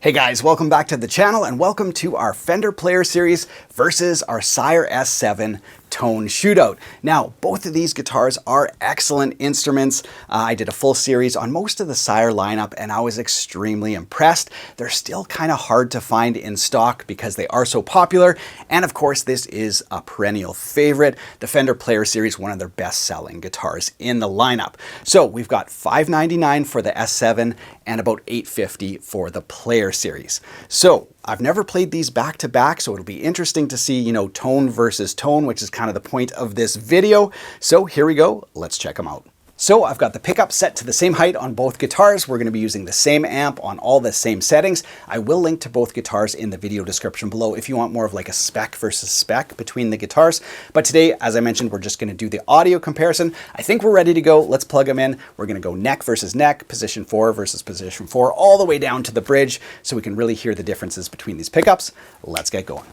Hey guys, welcome back to the channel and welcome to our Fender Player Series versus our SIRE S7 Tone Shootout. Now, both of these guitars are excellent instruments. I did a full series on most of the SIRE lineup and I was extremely impressed. They're still kind of hard to find in stock because they are so popular. And of course, this is a perennial favorite. The Fender Player Series, one of their best-selling guitars in the lineup. So we've got $599 for the S7 and about $850 for the Player Series. So I've never played these back to back, so it'll be interesting to see, tone versus tone, which is kind of the point of this video. So here we go, let's check them out. So I've got the pickup set to the same height on both guitars. We're going to be using the same amp on all the same settings. I will link to both guitars in the video description below if you want more of like a spec versus spec between the guitars. But today, as I mentioned, we're just going to do the audio comparison. I think we're ready to go. Let's plug them in. We're going to go neck versus neck, position 4 versus position 4, all the way down to the bridge so we can really hear the differences between these pickups. Let's get going.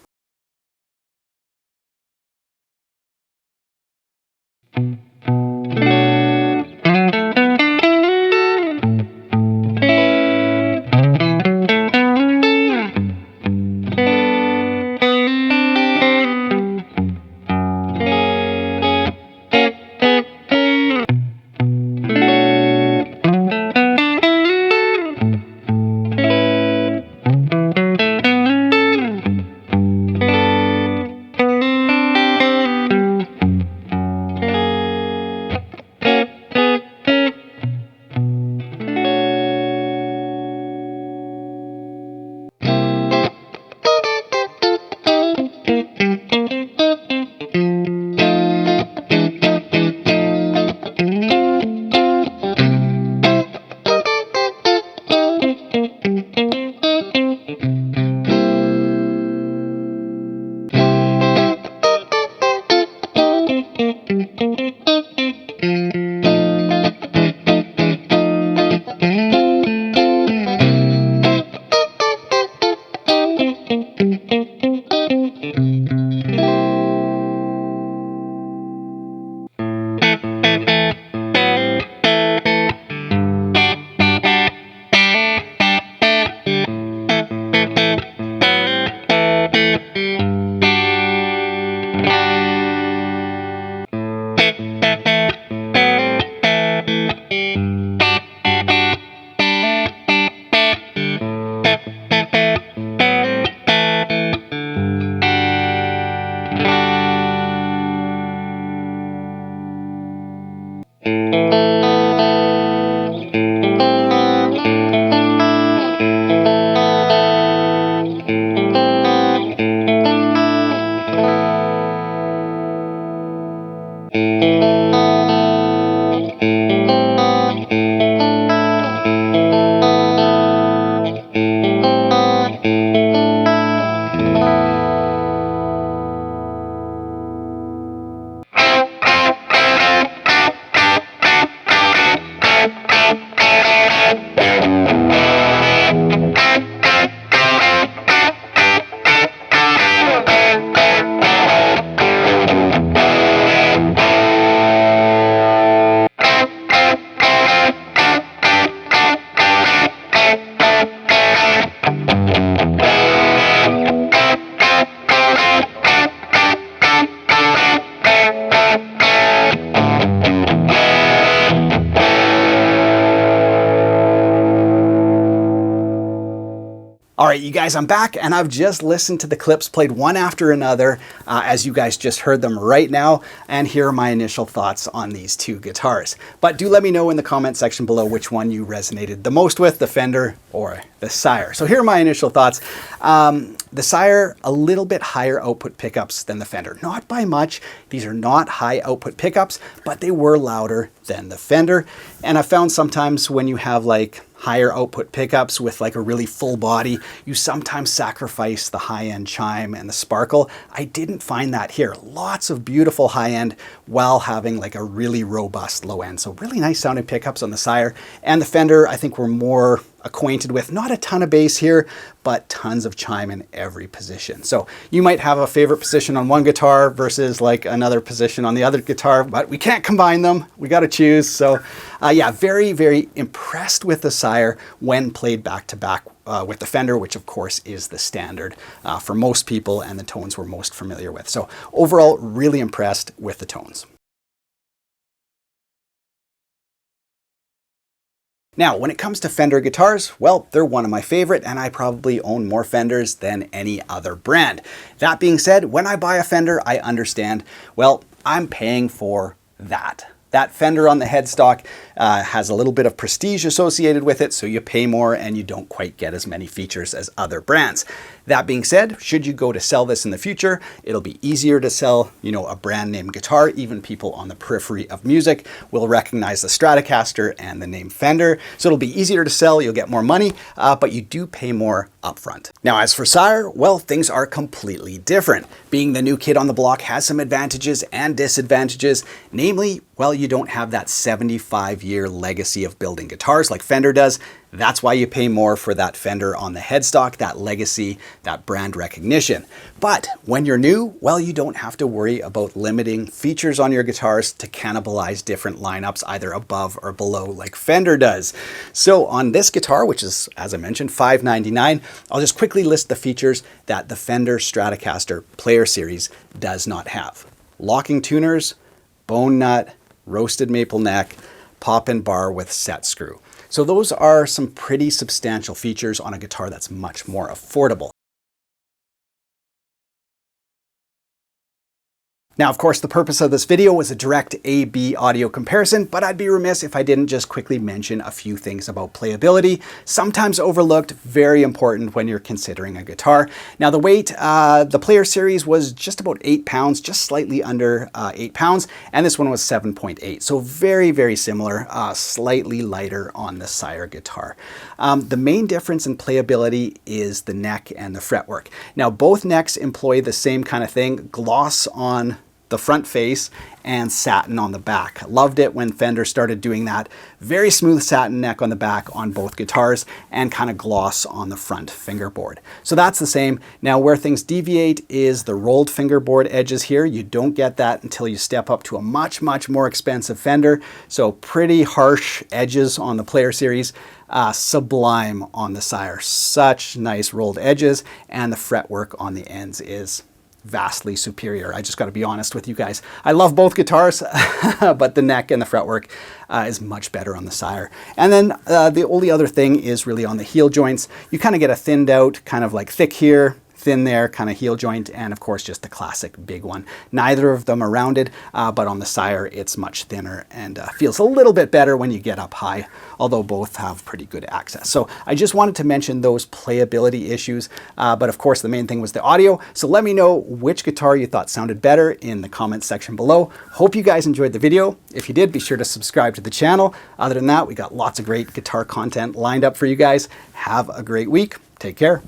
All right, you guys, I'm back and I've just listened to the clips played one after another as you guys just heard them right now. And here are my initial thoughts on these two guitars. But do let me know in the comment section below which one you resonated the most with, the Fender or the SIRE. So here are my initial thoughts. The SIRE, a little bit higher output pickups than the Fender. Not by much. These are not high output pickups, but they were louder than the Fender. And I found sometimes when you have like higher output pickups with like a really full body, you sometimes sacrifice the high-end chime and the sparkle. I didn't find that here. Lots of beautiful high-end while having like a really robust low end. So really nice sounding pickups on the SIRE. And the Fender, I think we're more acquainted with. Not a ton of bass here, but tons of chime in every position. So you might have a favorite position on one guitar versus like another position on the other guitar, but we can't combine them. We got to choose. So yeah, very, very impressed with the SIRE when played back to back with the Fender, which of course is the standard for most people and the tones we're most familiar with. So overall, really impressed with the tones. Now, when it comes to Fender guitars, well, they're one of my favorite, and I probably own more Fenders than any other brand. That being said, when I buy a Fender, I understand, well, I'm paying for that. That Fender on the headstock has a little bit of prestige associated with it, so you pay more and you don't quite get as many features as other brands. That being said, should you go to sell this in the future, it'll be easier to sell, a brand name guitar. Even people on the periphery of music will recognize the Stratocaster and the name Fender. So it'll be easier to sell, you'll get more money, but you do pay more upfront. Now, as for SIRE, well, things are completely different. Being the new kid on the block has some advantages and disadvantages, namely, well, you don't have that 75-year legacy of building guitars like Fender does. That's why you pay more for that Fender on the headstock, that legacy, that brand recognition. But when you're new, well, you don't have to worry about limiting features on your guitars to cannibalize different lineups either above or below like Fender does. So on this guitar, which is, as I mentioned, $599, I'll just quickly list the features that the Fender Stratocaster Player Series does not have. Locking tuners, bone nut, roasted maple neck, pop and bar with set screw. So those are some pretty substantial features on a guitar that's much more affordable. Now, of course, the purpose of this video was a direct A/B audio comparison, but I'd be remiss if I didn't just quickly mention a few things about playability, sometimes overlooked, very important when you're considering a guitar. Now, the weight, the Player Series was just about 8 pounds, just slightly under 8 pounds, and this one was 7.8. So very, very similar, slightly lighter on the SIRE guitar. The main difference in playability is the neck and the fretwork. Now, both necks employ the same kind of thing, gloss on the front face and satin on the back. Loved it when Fender started doing that. Very smooth satin neck on the back on both guitars and kind of gloss on the front fingerboard. So that's the same. Now where things deviate is the rolled fingerboard edges here. You don't get that until you step up to a much, much more expensive Fender. So pretty harsh edges on the Player Series. Sublime on the SIRE. Such nice rolled edges, and the fretwork on the ends is vastly superior. I just got to be honest with you guys. I love both guitars, but the neck and the fretwork is much better on the SIRE. And then the only other thing is really on the heel joints. You kind of get a thinned out, kind of like thick here, thin there, kind of heel joint, and of course just the classic big one. Neither of them are rounded, but on the SIRE it's much thinner and feels a little bit better when you get up high, although both have pretty good access. So I just wanted to mention those playability issues, but of course the main thing was the audio. So let me know which guitar you thought sounded better in the comments section below. Hope you guys enjoyed the video. If you did, be sure to subscribe to the channel. Other than that, we got lots of great guitar content lined up for you guys. Have a great week. Take care.